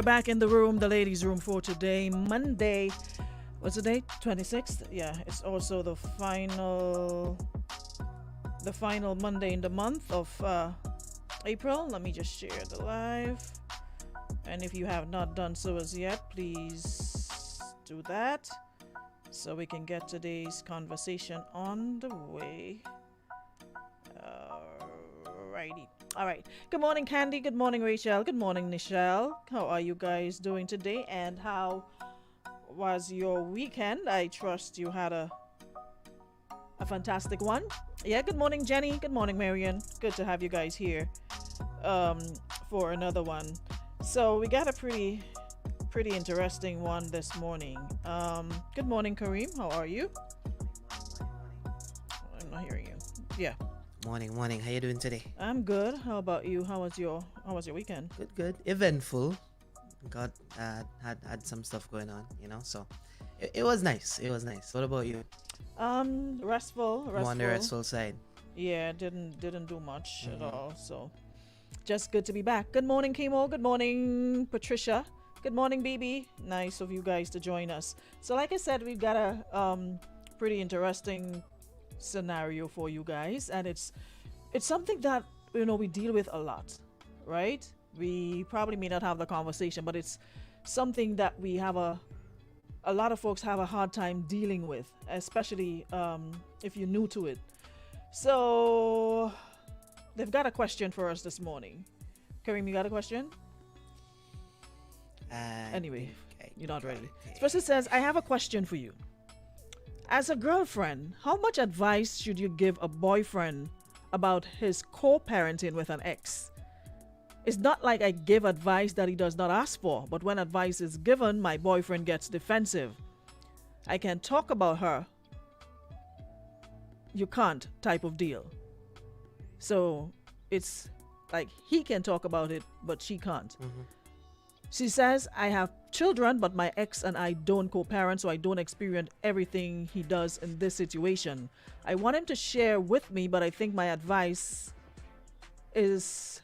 back in the room, the ladies' room for today, Monday. What's the date? 26th. Yeah, it's also the final Monday in the month of April. Let me just share the live. And if you have not done so as yet, please do that so we can get today's conversation on the way. Alrighty. All right. Good morning, Candy. Good morning, Rachel. Good morning, Nichelle. How are you guys doing today? And how was your weekend? I trust you had a fantastic one. Yeah. Good morning, Jenny. Good morning, Marion. Good to have you guys here for another one. So we got a pretty interesting one this morning. Good morning, Kareem. How are you? I'm not hearing you. Yeah. Morning. How you doing today? I'm good. How about you? How was your weekend? Good. Eventful. Got had some stuff going on, So it was nice. What about you? Restful. I'm on the restful side. Yeah, didn't do much at all. So just good to be back. Good morning, Kimo. Good morning, Patricia. Good morning, BB. Nice of you guys to join us. So like I said, we've got a pretty interesting scenario for you guys, and it's something that we deal with a lot, right? We probably may not have the conversation, but it's something that we have a lot of folks have a hard time dealing with, especially if you're new to it. So they've got a question for us this morning. Kareem, you got a question? Anyway, you're not ready. This person says, I have a question for you. As a girlfriend, how much advice should you give a boyfriend about his co-parenting with an ex? It's not like I give advice that he does not ask for, but when advice is given, my boyfriend gets defensive. I can talk about her. You can't type of deal. So it's like he can talk about it, but she can't. Mm-hmm. She says, I have children, but my ex and I don't co-parent, so I don't experience everything he does in this situation. I want him to share with me, but I think my advice is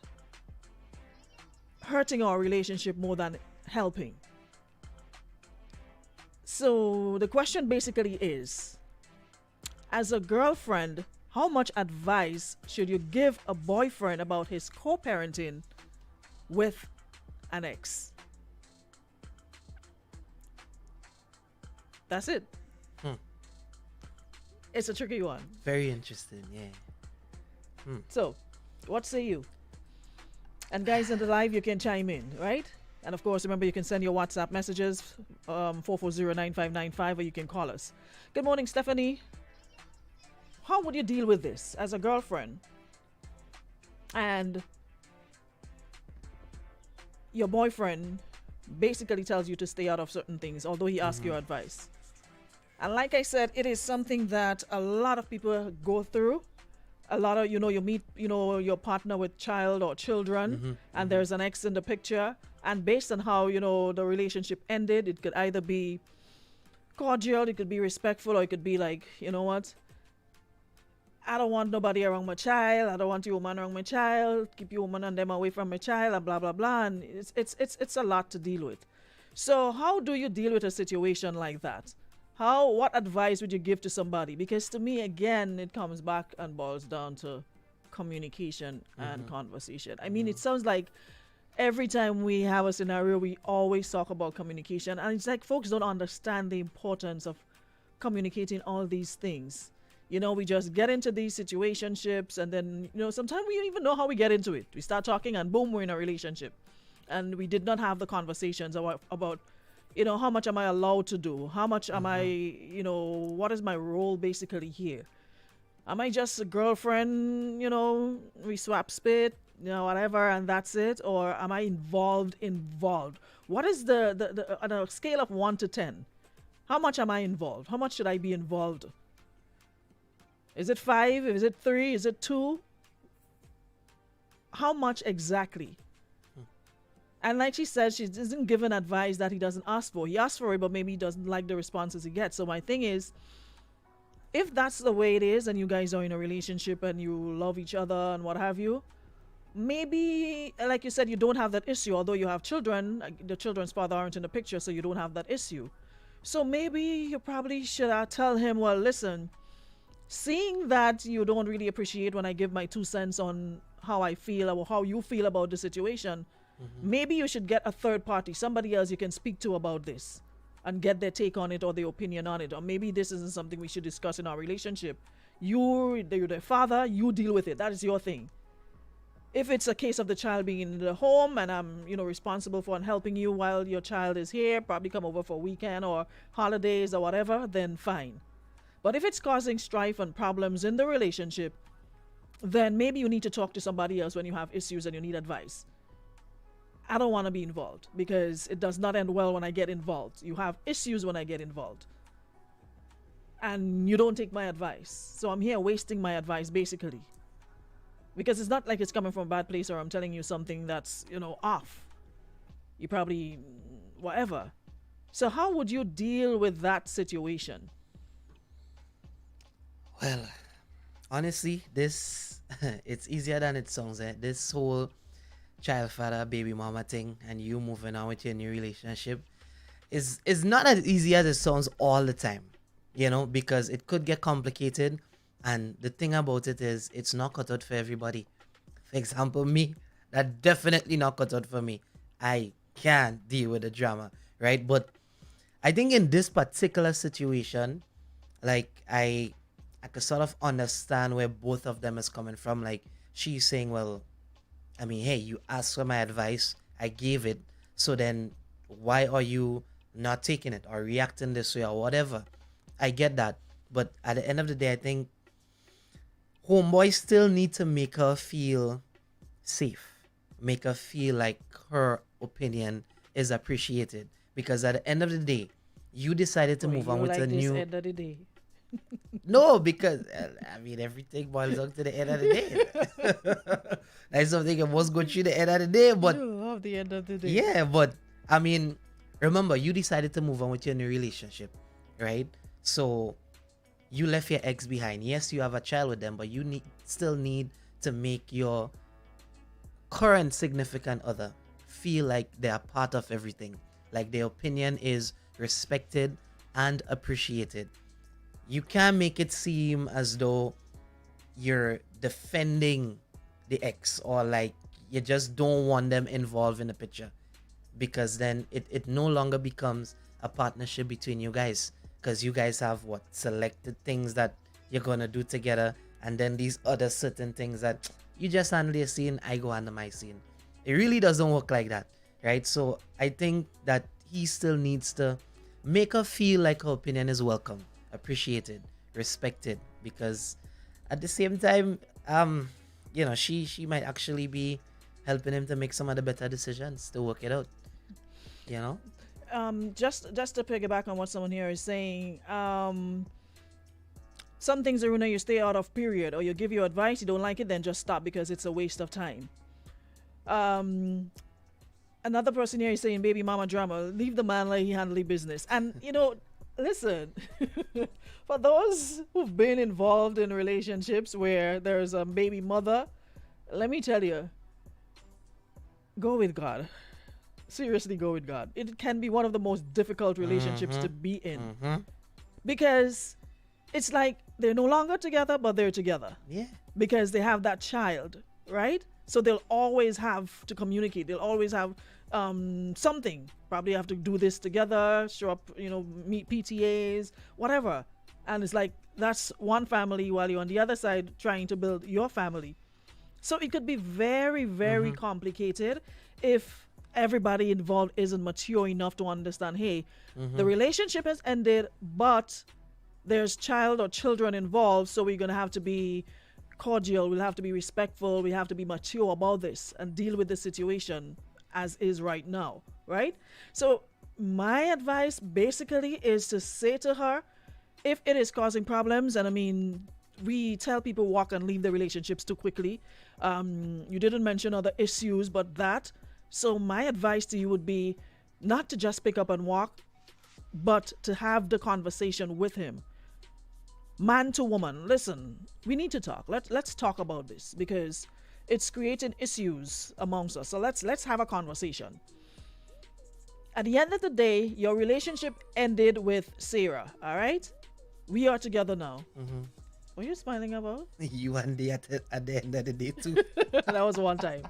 hurting our relationship more than helping. So the question basically is, as a girlfriend, how much advice should you give a boyfriend about his co-parenting with an ex? That's it. It's a tricky one. Very interesting, yeah. So, what say you? And guys in the live, you can chime in, right? And of course, remember you can send your WhatsApp messages 440-9595, or you can call us. Good morning, Stephanie. How would you deal with this as a girlfriend? And your boyfriend basically tells you to stay out of certain things, although he asks your advice. And like I said, it is something that a lot of people go through. A lot of, you meet, your partner with child or children, and there's an ex in the picture. And based on how, the relationship ended, it could either be cordial, it could be respectful, or it could be like, you know what? I don't want nobody around my child. I don't want you woman around my child. Keep you woman and them away from my child, and blah, blah, blah. And it's a lot to deal with. So how do you deal with a situation like that? What advice would you give to somebody? Because to me, again, it comes back and boils down to communication and conversation. I mean, it sounds like every time we have a scenario, we always talk about communication. And it's like folks don't understand the importance of communicating all these things. We just get into these situationships, and then, sometimes we don't even know how we get into it. We start talking and boom, we're in a relationship. And we did not have the conversations about how much am I allowed to do? How much am I, what is my role basically here? Am I just a girlfriend, we swap spit, whatever, and that's it? Or am I involved? What is the on a scale of 1 to 10? How much am I involved? How much should I be involved? Is it 5? Is it 3? Is it 2? How much exactly? And like she said, she isn't given advice that he doesn't ask for. He asks for it, but maybe he doesn't like the responses he gets. So my thing is, if that's the way it is and you guys are in a relationship and you love each other and what have you, maybe, like you said, you don't have that issue, although you have children. The children's father aren't in the picture, so you don't have that issue. So maybe you probably should tell him, well, listen, seeing that you don't really appreciate when I give my 2 cents on how I feel or how you feel about the situation, maybe you should get a third party, somebody else you can speak to about this and get their take on it or their opinion on it. Or maybe this isn't something we should discuss in our relationship. You're the father, you deal with it. That is your thing. If it's a case of the child being in the home and I'm, responsible for helping you while your child is here, probably come over for a weekend or holidays or whatever, then fine. But if it's causing strife and problems in the relationship, then maybe you need to talk to somebody else when you have issues and you need advice. I don't want to be involved because it does not end well when I get involved. You have issues when I get involved. And you don't take my advice. So I'm here wasting my advice basically. Because it's not like it's coming from a bad place or I'm telling you something that's, off. You probably, whatever. So how would you deal with that situation? Well, honestly, this it's easier than it sounds. This whole child father, baby mama thing, and you moving on with your new relationship is not as easy as it sounds all the time. Because it could get complicated. And the thing about it is, it's not cut out for everybody. For example, me, that definitely not cut out for me. I can't deal with the drama, right? But I think in this particular situation, like I could sort of understand where both of them is coming from. Like she's saying, well, I mean, hey, you asked for my advice, I gave it. So then why are you not taking it or reacting this way or whatever? I get that. But at the end of the day, I think homeboy still need to make her feel safe, make her feel like her opinion is appreciated, because at the end of the day you decided to move on with a new end of the day. no, because I mean everything boils down to the end of the day. That's something that must go through the end of the day, but You love the end of the day. yeah, but I mean, remember, you decided to move on with your new relationship, right? So you left your ex behind. Yes, you have a child with them, but you still need to make your current significant other feel like they are part of everything, like their opinion is respected and appreciated. You can't make it seem as though you're defending the ex or like you just don't want them involved in the picture, because then it no longer becomes a partnership between you guys, because you guys have selected things that you're gonna do together, and then these other certain things that you just handle your scene, I go handle my scene. It really doesn't work like that, right? So I think that he still needs to make her feel like her opinion is welcome, appreciated, respected, because at the same time, she might actually be helping him to make some of the better decisions to work it out. Just to piggyback on what someone here is saying, some things, Aruna, you stay out of, period, or you give you advice, you don't like it, then just stop because it's a waste of time. Another person here is saying, baby mama drama, leave the man like he handle the business. And listen, for those who've been involved in relationships where there's a baby mother, let me tell you, go with God. Seriously, go with God. It can be one of the most difficult relationships to be in, because it's like they're no longer together, but they're together. Yeah. Because they have that child, right? So they'll always have to communicate. They'll always have something. Probably have to do this together, show up, meet PTAs, whatever. And it's like that's one family while you're on the other side trying to build your family. So it could be very, very complicated if everybody involved isn't mature enough to understand, hey, the relationship has ended, but there's child or children involved, so we're going to have to be cordial, we'll have to be respectful, we have to be mature about this and deal with the situation as is right now, right? So my advice basically is to say to her, if it is causing problems, and I mean, we tell people walk and leave the relationships too quickly. You didn't mention other issues, but that. So my advice to you would be not to just pick up and walk, but to have the conversation with him. Man to woman, listen, we need to talk. Let's talk about this, because it's creating issues amongst us. So let's have a conversation. At the end of the day, your relationship ended with Sarah, all right? We are together now. What are you smiling about? You and the at the end of the day too. That was one time.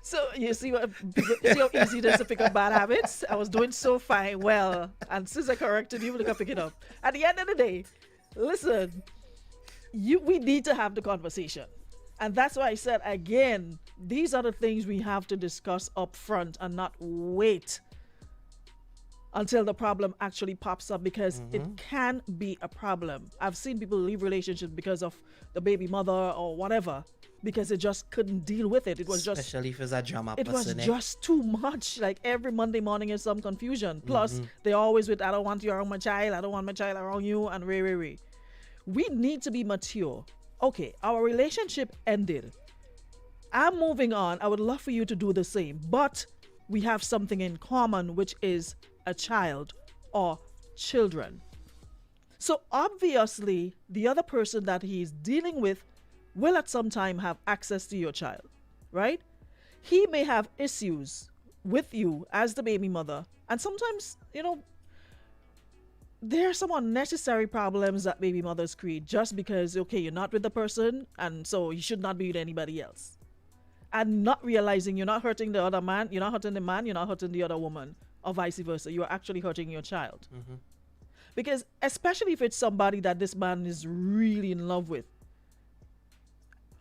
So you see see how easy it is to pick up bad habits? I was doing so fine, well, and since I corrected you, look, I pick it up. At the end of the day, listen, we need to have the conversation. And that's why I said again, these are the things we have to discuss up front and not wait until the problem actually pops up, because it can be a problem. I've seen people leave relationships because of the baby mother or whatever, because they just couldn't deal with it. It was just, especially if it's a drama it was person. just too much. Like every Monday morning is some confusion. Plus, they're always with, I don't want you around my child, I don't want my child around you, and re. We need to be mature. Okay, our relationship ended. I'm moving on. I would love for you to do the same, but we have something in common, which is a child or children. So obviously, the other person that he's dealing with will at some time have access to your child, right? He may have issues with you as the baby mother. And sometimes, there are some unnecessary problems that baby mothers create just because, okay, you're not with the person, and so you should not be with anybody else. And not realizing you're not hurting the other man, you're not hurting the man, you're not hurting the other woman, or vice versa. You're actually hurting your child. Because especially if it's somebody that this man is really in love with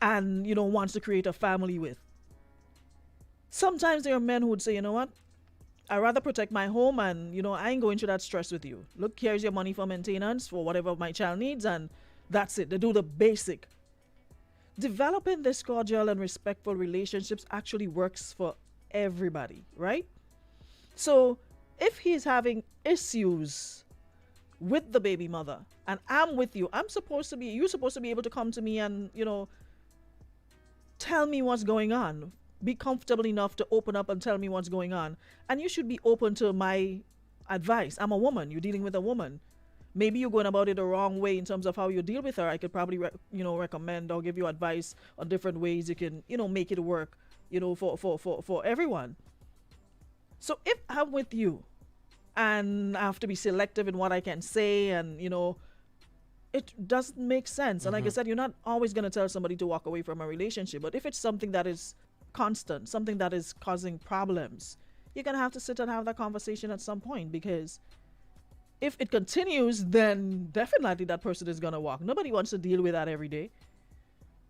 and, wants to create a family with. Sometimes there are men who would say, you know what? I'd rather protect my home and, I ain't going through that stress with you. Look, here's your money for maintenance for whatever my child needs, and that's it. They do the basic. Developing this cordial and respectful relationships actually works for everybody, right? So if he's having issues with the baby mother and I'm with you, you're supposed to be able to come to me and, tell me what's going on. Be comfortable enough to open up and tell me what's going on. And you should be open to my advice. I'm a woman. You're dealing with a woman. Maybe you're going about it the wrong way in terms of how you deal with her. I could probably, recommend or give you advice on different ways you can, make it work, for everyone. So if I'm with you and I have to be selective in what I can say and, it doesn't make sense. And like I said, you're not always going to tell somebody to walk away from a relationship. But if it's something that is constant, something that is causing problems, you're going to have to sit and have that conversation at some point, because if it continues, then definitely that person is going to walk. Nobody wants to deal with that every day.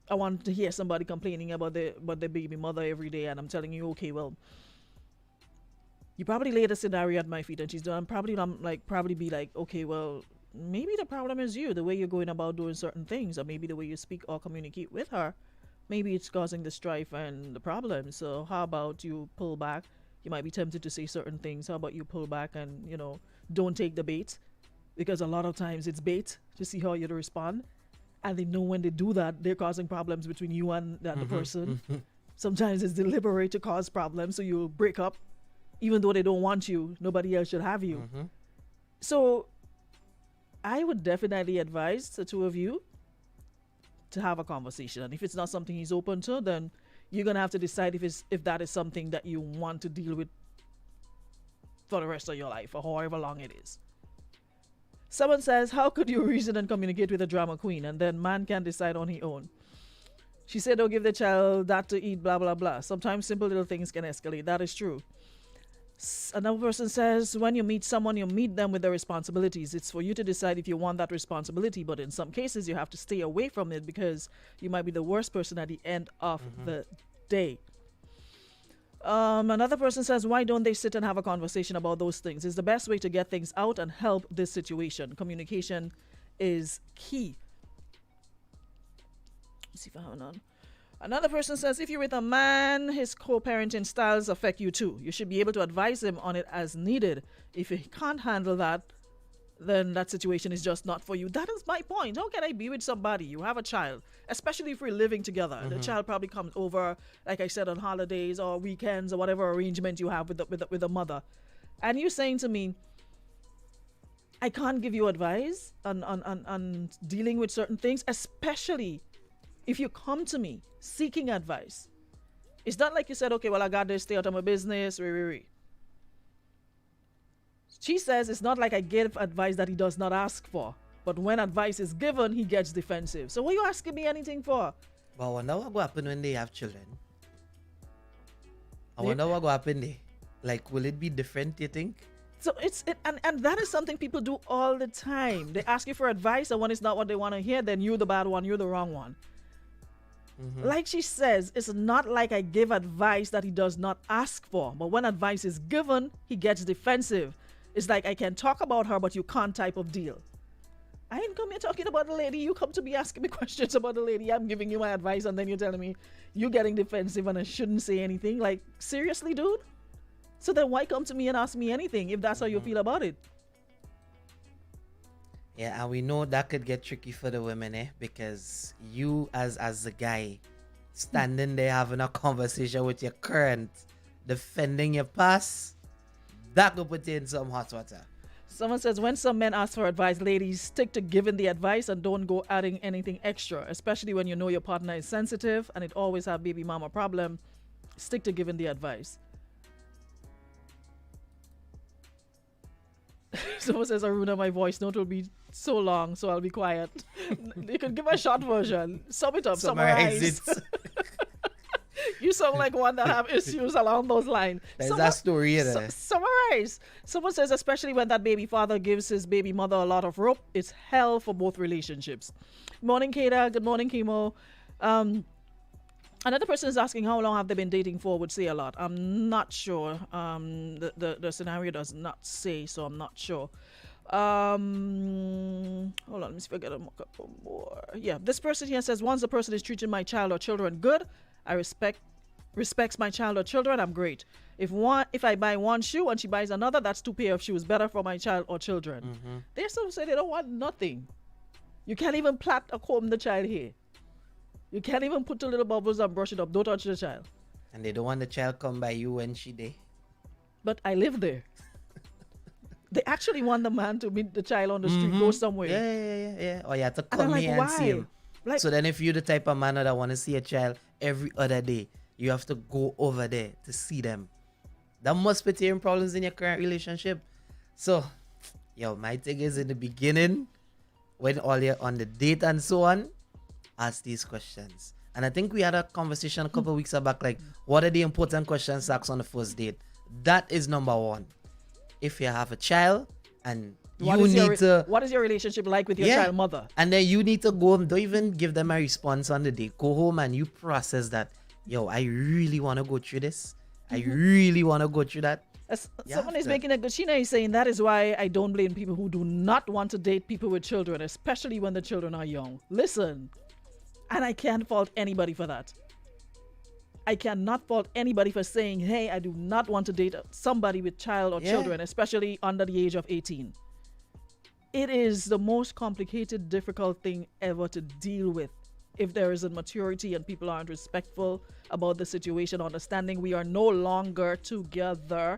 I want to hear somebody complaining about their baby mother every day, and I'm telling you, okay, well, you probably laid a scenario at my feet and she's done. Probably be like, okay, well, maybe the problem is you, the way you're going about doing certain things, or maybe the way you speak or communicate with her. Maybe it's causing the strife and the problem. So how about you pull back? You might be tempted to say certain things. How about you pull back and, don't take the bait? Because a lot of times it's bait to see how you respond. And they know when they do that, they're causing problems between you and the other person. Sometimes it's deliberate to cause problems. So you'll break up. Even though they don't want you, nobody else should have you. So I would definitely advise the two of you to have a conversation. And if it's not something he's open to, then you're going to have to decide if that is something that you want to deal with for the rest of your life or however long it is. Someone says, how could you reason and communicate with a drama queen and then man can decide on his own? She said, don't give the child that to eat, blah, blah, blah. Sometimes simple little things can escalate. That is true. Another person says, when you meet someone, you meet them with their responsibilities. It's for you to decide if you want that responsibility, but in some cases you have to stay away from it because you might be the worst person at the end of the day. Another person says, why don't they sit and have a conversation about those things? It's the best way to get things out and help this situation. Communication is key. Let's see if I have none. Another person says, if you're with a man, his co-parenting styles affect you too. You should be able to advise him on it as needed. If he can't handle that, then that situation is just not for you. That is my point. How can I be with somebody? You have a child, especially if we're living together. The child probably comes over, like I said, on holidays or weekends or whatever arrangement you have with the mother. And you're saying to me, I can't give you advice on dealing with certain things, especially If you come to me seeking advice, it's not like you said, okay, well, I got this, stay out of my business. She says it's not like I give advice that he does not ask for. But when advice is given, he gets defensive. So what are you asking me anything for? But I wonder what will happen when they have children. I wonder what will happen there. Like, will it be different, you think? So and that is something people do all the time. They ask you for advice, and when it's not what they want to hear, then you're the bad one, you're the wrong one. Like she says, it's not like I give advice that he does not ask for. But when advice is given, he gets defensive. It's like I can talk about her, but you can't type of deal. I ain't come here talking about the lady. You come to me asking me questions about the lady. I'm giving you my advice, and then you're telling me you're getting defensive and I shouldn't say anything. Like, seriously, dude? So then why come to me and ask me anything if that's how you feel about it? Yeah, and we know that could get tricky for the women, because you as the guy standing there having a conversation with your current, defending your past, that could put you in some hot water. Someone says, when some men ask for advice, ladies, stick to giving the advice and don't go adding anything extra, especially when you know your partner is sensitive and it always have baby mama problem. Stick to giving the advice. Someone says, Aruna, my voice note will be so long, so I'll be quiet. You can give a short version. Sum it up, summarize. You sound like one that have issues along those lines. There's that story in there. Summarize. Someone says, especially when that baby father gives his baby mother a lot of rope, it's hell for both relationships. Morning, Kada. Good morning, Chemo. Another person is asking how long have they been dating for. Would say a lot. I'm not sure. The scenario does not say, so I'm not sure. Hold on, let me see if I get a couple more. Yeah, this person here says, once the person is treating my child or children good, I respects my child or children, I'm great. If I buy one shoe and she buys another, that's 2 pair of shoes, better for my child or children. They still say they don't want nothing. You can't even plait or comb the child hair. You can't even put 2 little bubbles and brush it up. Don't touch the child. And they don't want the child come by you when she there. But I live there. They actually want the man to meet the child on the street, go somewhere. Yeah. Or you have to come like, here and why? see him. Like, So then if you're the type of man that want to see a child every other day, you have to go over there to see them. That must be tearing problems in your current relationship. So, my thing is, in the beginning, when all you're on the date and so on, ask these questions. And I think we had a conversation a couple of weeks back, like, what are the important questions to ask on the first date? That is number one. If you have a child and what is your relationship like with your child mother? And then you need to go home. Don't even give them a response on the day. Go home and you process that. I really want to go through this. I really want to go through that. Someone is making a good. Sheena is saying that is why I don't blame people who do not want to date people with children, especially when the children are young. Listen, and I can't fault anybody for that. I cannot fault anybody for saying, hey, I do not want to date somebody with child or children, especially under the age of 18. It is the most complicated, difficult thing ever to deal with. If there isn't maturity and people aren't respectful about the situation, understanding we are no longer together,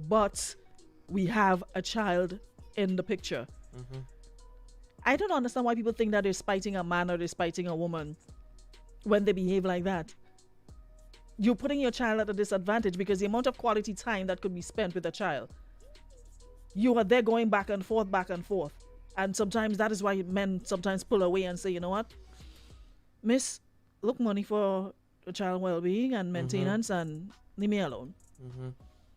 but we have a child in the picture. I don't understand why people think that they're spiting a man or they're spiting a woman when they behave like that. You're putting your child at a disadvantage because the amount of quality time that could be spent with a child, you are there going back and forth. And sometimes that is why men sometimes pull away and say, you know what, miss, look money for the child well-being and maintenance and leave me alone.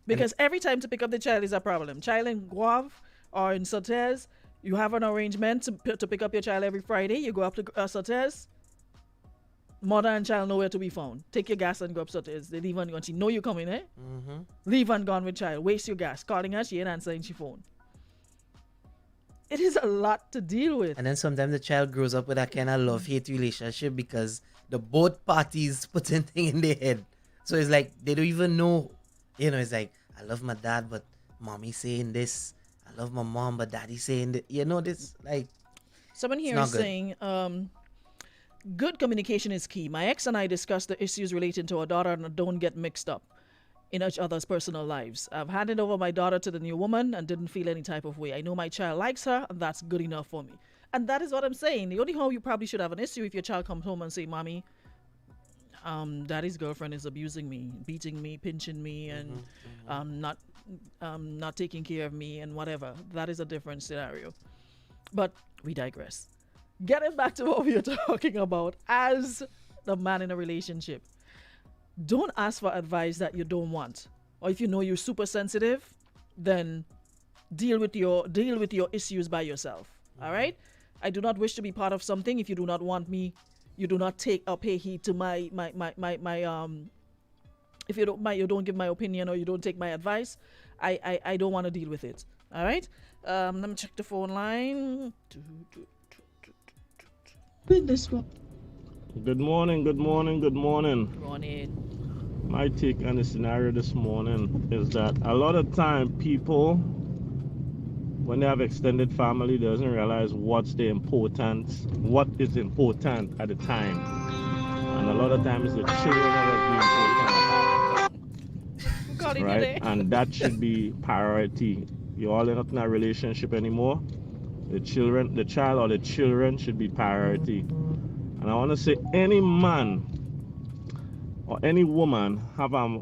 Because every time to pick up the child is a problem. Child in Guave or in Sotes, you have an arrangement to pick up your child every Friday. You go up to Sotes. Mother and child nowhere to be found. Take your gas and go up Sotes. They leave and gone. She know you coming, eh? Leave and gone with child. Waste your gas. Calling her, she ain't answering she phone. It is a lot to deal with. And then sometimes the child grows up with that kind of love-hate relationship because the both parties putting thing in their head. So it's like they don't even know. It's like, I love my dad, but mommy saying this. I love my mom, but daddy saying that. This like. Someone here is saying, good communication is key. My ex and I discussed the issues relating to our daughter and don't get mixed up in each other's personal lives. I've handed over my daughter to the new woman and didn't feel any type of way. I know my child likes her and that's good enough for me. And that is what I'm saying. The only how you probably should have an issue if your child comes home and say, "Mommy, daddy's girlfriend is abusing me, beating me, pinching me, and not taking care of me, and whatever." That is a different scenario. But we digress. Getting back to what we are talking about as the man in a relationship. Don't ask for advice that you don't want. Or if you know you're super sensitive, then deal with your issues by yourself. All right? I do not wish to be part of something if you do not want me. You do not take or pay heed to my if you don't give my opinion or you don't take my advice, I don't want to deal with it. All right? Let me check the phone line. With this one. Good morning, good morning, good morning. Morning. My take on the scenario this morning is that a lot of time people, when they have extended family, doesn't realize what is important at the time. And a lot of times the children are the important, right? And that should be priority. You're all not in a relationship anymore. The child or the children should be priority. And I want to say any man or any woman have a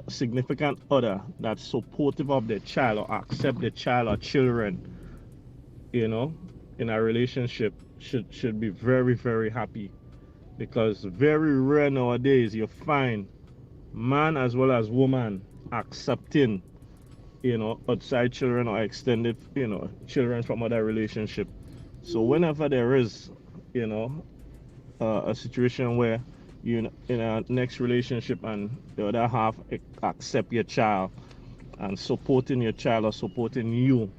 significant other that's supportive of their child or accept their child or children, in a relationship should be very, very happy. Because very rare nowadays you find man as well as woman accepting, outside children or extended, children from other relationship. So whenever there is, a situation where you in a next relationship and the other half accept your child and supporting your child or supporting you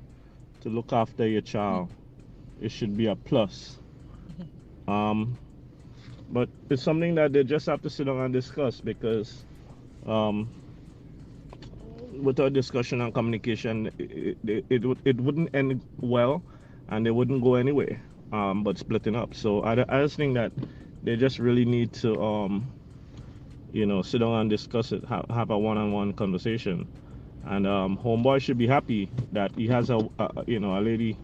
to look after your child, it should be a plus. But it's something that they just have to sit down and discuss, because without discussion and communication, it wouldn't end well, and they wouldn't go anywhere, but splitting up. So I just think that they just really need to sit down and discuss it, have a one-on-one conversation. And homeboy should be happy that he has a lady,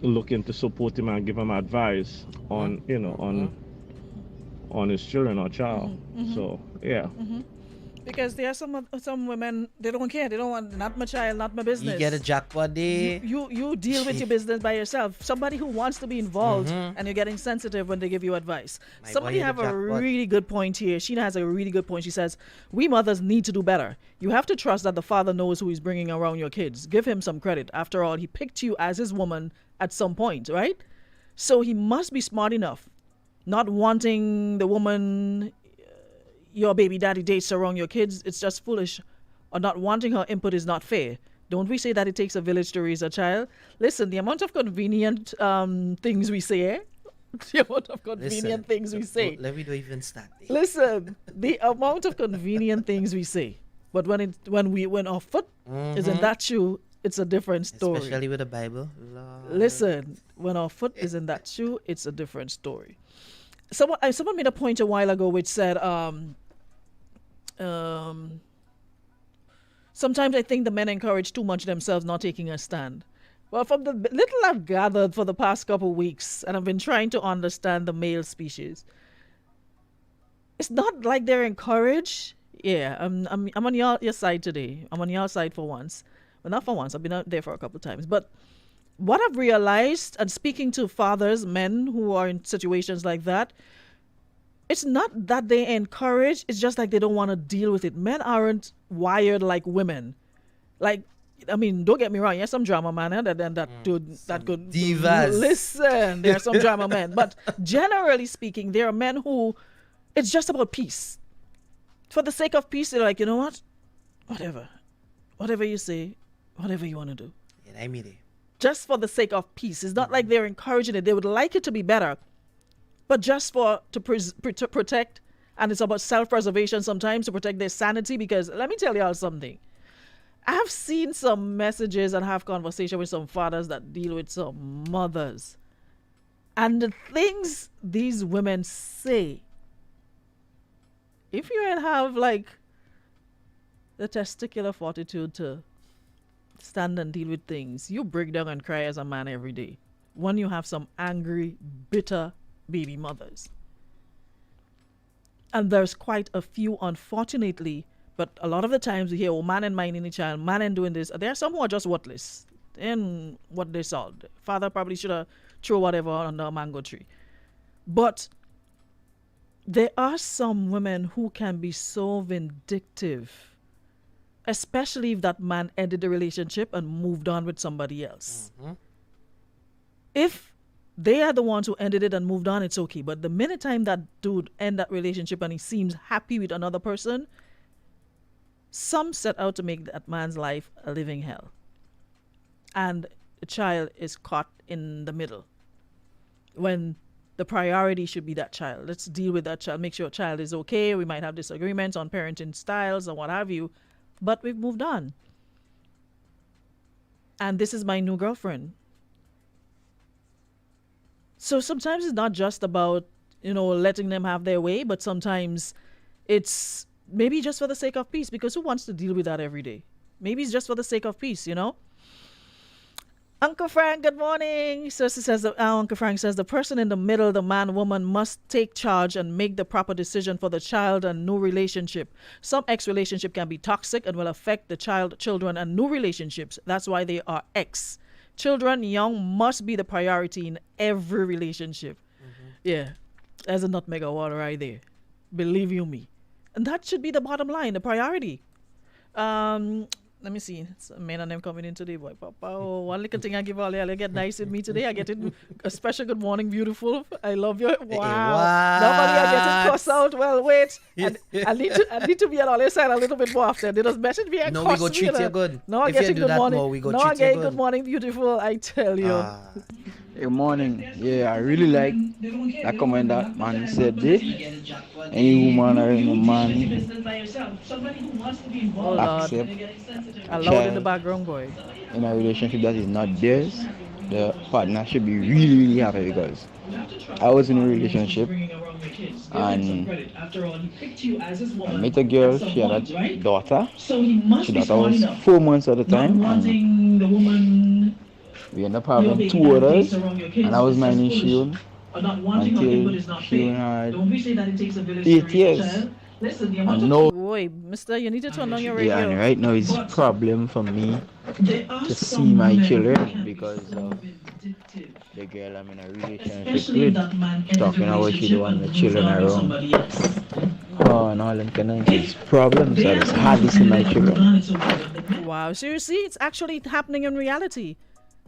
looking to support him and give him advice on on his children or child. So yeah. Because there are some women, they don't care. They don't want, not my child, not my business. You get a jackpot there. You deal with your business by yourself. Somebody who wants to be involved, and you're getting sensitive when they give you advice. Somebody have a really good point here. Sheena has a really good point. She says, we mothers need to do better. You have to trust that the father knows who he's bringing around your kids. Give him some credit. After all, he picked you as his woman at some point, right? So he must be smart enough, not wanting the woman your baby daddy dates around your kids. It's just foolish. Or not wanting her input is not fair. Don't we say that it takes a village to raise a child? Listen, the amount of convenient things we say, the amount of convenient things we say. Let me do even start. Listen, the amount of convenient things we say. But when our foot is in that shoe, it's a different story. Especially with the Bible. Lord. Listen, when our foot is in that shoe, it's a different story. Someone made a point a while ago which said, sometimes I think the men encourage too much themselves, not taking a stand. Well, from the little I've gathered for the past couple of weeks, and I've been trying to understand the male species, it's not like they're encouraged. Yeah, I'm on your side today. I'm on your side for once. Well, not for once. I've been out there for a couple of times. But what I've realized, and speaking to fathers, men who are in situations like that, it's not that they encourage, it's just like they don't want to deal with it. Men aren't wired like women. Like, I mean, don't get me wrong, yes, some drama man that could divas. Listen, there are some drama men. But generally speaking, there are men who, it's just about peace. For the sake of peace, they're like, you know what? Whatever you say, whatever you want to do. Yeah, I mean it. Just for the sake of peace. It's not like they're encouraging it. They would like it to be better. But just to protect, and it's about self-preservation sometimes, to protect their sanity. Because let me tell y'all something. I've seen some messages and have conversation with some fathers that deal with some mothers. And the things these women say, if you ain't have like the testicular fortitude to stand and deal with things, you break down and cry as a man every day. when you have some angry, bitter baby mothers. And there's quite a few, unfortunately, but a lot of the times we hear, oh, man and minding the child, man and doing this. There are some who are just worthless in what they saw. Father probably should have thrown whatever under a mango tree. But there are some women who can be so vindictive, especially if that man ended the relationship and moved on with somebody else. If they are the ones who ended it and moved on, it's okay. But the minute time that dude end that relationship and he seems happy with another person, some set out to make that man's life a living hell. And the child is caught in the middle when the priority should be that child. Let's deal with that child, make sure child is okay. We might have disagreements on parenting styles or what have you, but we've moved on. And this is my new girlfriend. So sometimes it's not just about, letting them have their way, but sometimes it's maybe just for the sake of peace, because who wants to deal with that every day? Maybe it's just for the sake of peace, Uncle Frank, good morning. Sister says, Uncle Frank says, the person in the middle, the man, woman, must take charge and make the proper decision for the child and new relationship. Some ex-relationship can be toxic and will affect the child, children, and new relationships. That's why they are ex. Children, young, must be the priority in every relationship. Yeah, there's a nutmeg of water right there. Believe you me. And that should be the bottom line, the priority. Let me see. It's a man and them coming in today, boy. Papa, oh, one little thing I give all I get nice with me today. I get it a special good morning, beautiful. I love you. Wow. Normally I get it cuss out. Well, wait. I need to be on all side a little bit more often. They just message me and No, cuss we go me, treat you good. No, I If get you it do good that morning. more, we go No, treat I you get good. good morning, beautiful. I tell you. Good morning. Yeah, I really like that comment that man said there. Any woman or any man Oh, Lord. accept Allowed in the child background, boy. in a relationship that is not theirs, the partner should be really, really happy, because I was in a relationship and I met a girl. She had a daughter. She daughter was 4 months at the time, and we ended up having 2 others, and I was minding Shion until Shion had 8 years. And now, Boy, mister, you need to turn on your yeah, radio. and right now it's a problem for me to see my children because of the girl I'm in a relationship with, talking about she don't want the children around. Oh, and all them kind of things. Problems, so it's hard to see my children. Wow, so you see, it's actually happening in reality.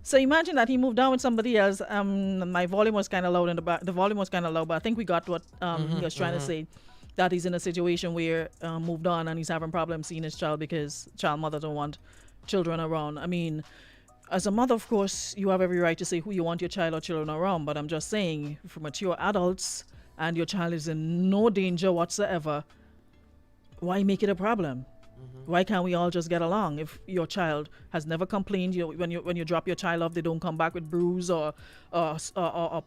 So imagine that he moved down with somebody else. My volume was kind of loud in the back. The volume was kind of low, but I think we got what he was trying to say. That he's in a situation where moved on and he's having problems seeing his child because child mother don't want children around. I mean, as a mother, of course, you have every right to say who you want your child or children around. But I'm just saying, for mature adults and your child is in no danger whatsoever, why make it a problem? Why can't we all just get along? If your child has never complained, when you drop your child off, they don't come back with bruise or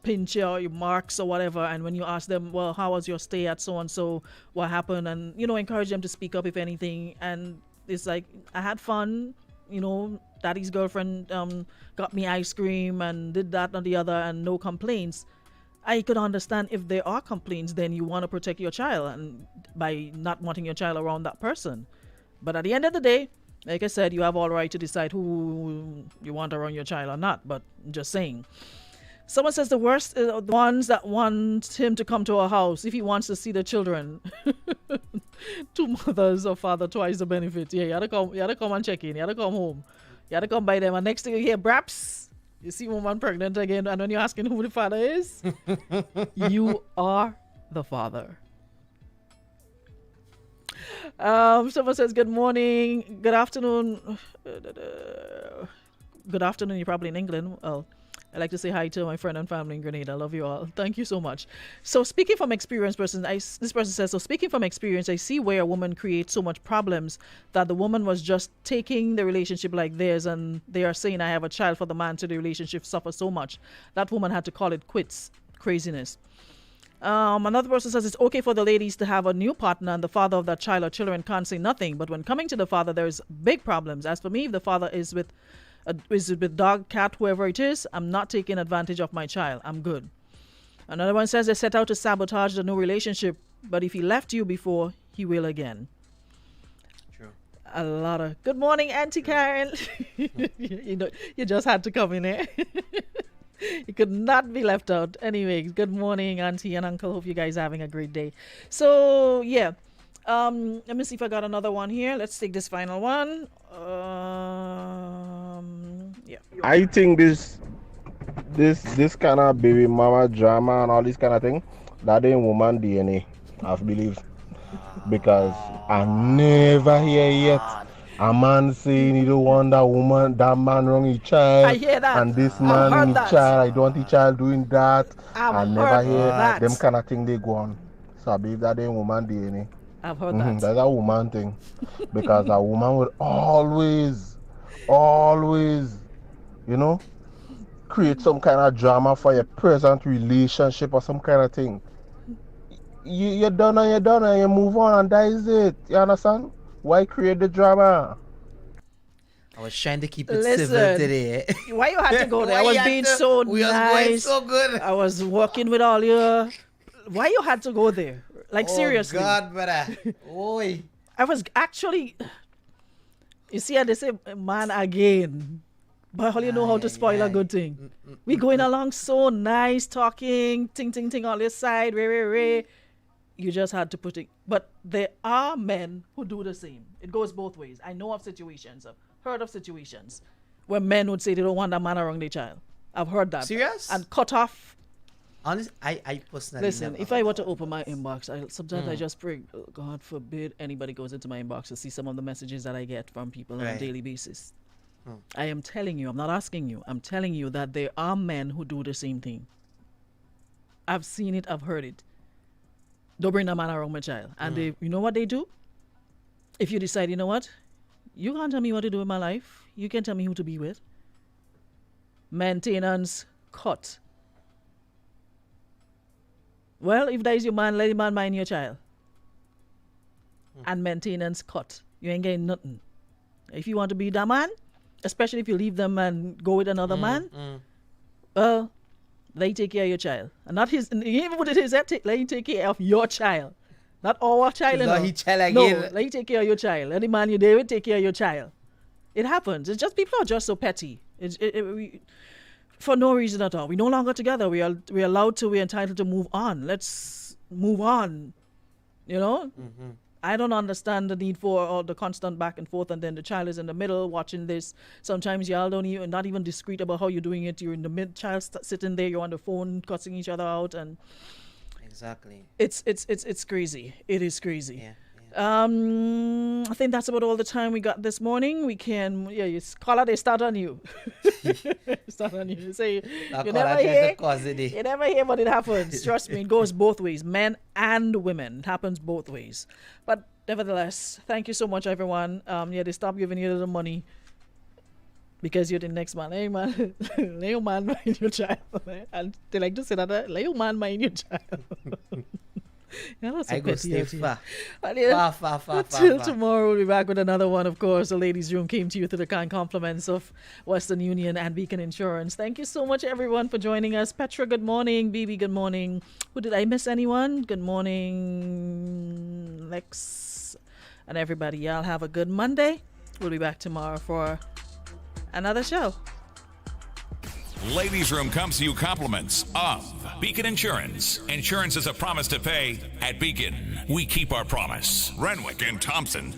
pinch or marks or whatever. And when you ask them, well, how was your stay at so and so? What happened? And encourage them to speak up if anything. And it's like, I had fun. Daddy's girlfriend got me ice cream and did that and the other, and no complaints. I could understand if there are complaints, then you want to protect your child and by not wanting your child around that person. But at the end of the day, like I said, you have all right to decide who you want around your child or not. But I'm just saying. Someone says the worst are the ones that want him to come to our house if he wants to see the children. 2 mothers or father twice the benefit. Yeah, you had to come and check in. You had to come home. You had to come by them. And next thing you hear, braps, you see woman pregnant again. And when you're asking who the father is, you are the father. Someone says good morning, good afternoon. Good afternoon. You're probably in England. Well, I like to say hi to my friend and family in Grenada. I love you all. Thank you so much. So speaking from experience, this person says, so speaking from experience, I see where a woman creates so much problems that the woman was just taking the relationship like theirs, and they are saying I have a child for the man to the relationship suffer so much. That woman had to call it quits. Craziness. Another person says it's okay for the ladies to have a new partner and the father of that child or children can't say nothing. But when coming to the father, there's big problems. As for me, if the father is with Is it with dog, cat, whoever it is? I'm not taking advantage of my child. I'm good. Another one says they set out to sabotage the new relationship, but if he left you before, he will again. True. A lot of good morning, Auntie Karen. You just had to come in here. You could not be left out. Anyway, good morning, Auntie and Uncle. Hope you guys are having a great day. So yeah, let me see if I got another one here. Let's take this final one. Yeah. I think this kind of baby mama drama and all this kind of thing, that ain't woman DNA, I believe. Because I never hear yet a man saying he don't want that man wrong his child. I hear that. And this man in his child, I don't want his child doing that. I never hear that. them kind of thing they go on. So I believe that ain't woman DNA. I've heard that. That's a woman thing. Because a woman would always, create some kind of drama for your present relationship or some kind of thing. You're done and you move on and that is it. You understand? Why create the drama? I was trying to keep it civil today. Why you had to go there? I was being so we nice. was going so good. I was working with all your... Why you had to go there? Like, seriously. Oh, God, brother. Oi. I was actually... You see how they say, man again. But how you know how to spoil a good thing? We going along so nice, talking, ting, on this side, ray. You just had to put it. But there are men who do the same. It goes both ways. I know of situations, I've heard of situations where men would say they don't want a man around their child. I've heard that. Serious? And cut off. Honestly, I personally Listen, if I were to open my inbox, sometimes I just pray, oh, God forbid anybody goes into my inbox to see some of the messages that I get from people on a daily basis. I am telling you, I'm not asking you, I'm telling you that there are men who do the same thing. I've seen it, I've heard it. Don't bring a man around my child. And they, you know what they do? If you decide, you know what? You can't tell me what to do in my life. You can tell me who to be with. Maintenance cut. Well, if that is your man, let the man mind your child. And maintenance cut. You ain't getting nothing. If you want to be that man, especially if you leave them and go with another man, well, let him take care of your child. And not his, even what it is, let him take care of your child. Not our child. Not his child again. No, let him take care of your child. Let the man you there with take care of your child. It happens. It's just, people are just so petty. For no reason at all. We're no longer together. We're entitled to move on. Let's move on. You know? I don't understand the need for all the constant back and forth, and then the child is in the middle watching this. Sometimes y'all not even discreet about how you're doing it. You're in the mid, child sitting there, you're on the phone cussing each other out, and exactly. It's crazy. It is crazy. Yeah. I think that's about all the time we got this morning. We can, you call out, they start on you. Start on you. Say, you never hear, but it happens. Trust me, it goes both ways, men and women. It happens both ways. But nevertheless, thank you so much, everyone. They stop giving you the money because you're the next man. Hey, man, let your man mind your child. And they like to say that, let your man mind your child. I go stay far. Until tomorrow, we'll be back with another one. Of course, the ladies' room came to you through the kind compliments of Western Union and Beacon Insurance. Thank you so much, everyone, for joining us. Petra, good morning. Bibi, good morning. Did I miss anyone? Good morning, Lex, and everybody. Y'all have a good Monday. We'll be back tomorrow for another show. Ladies' Room comes to you compliments of Beacon Insurance. Insurance is a promise to pay. At Beacon, we keep our promise. Renwick and Thompson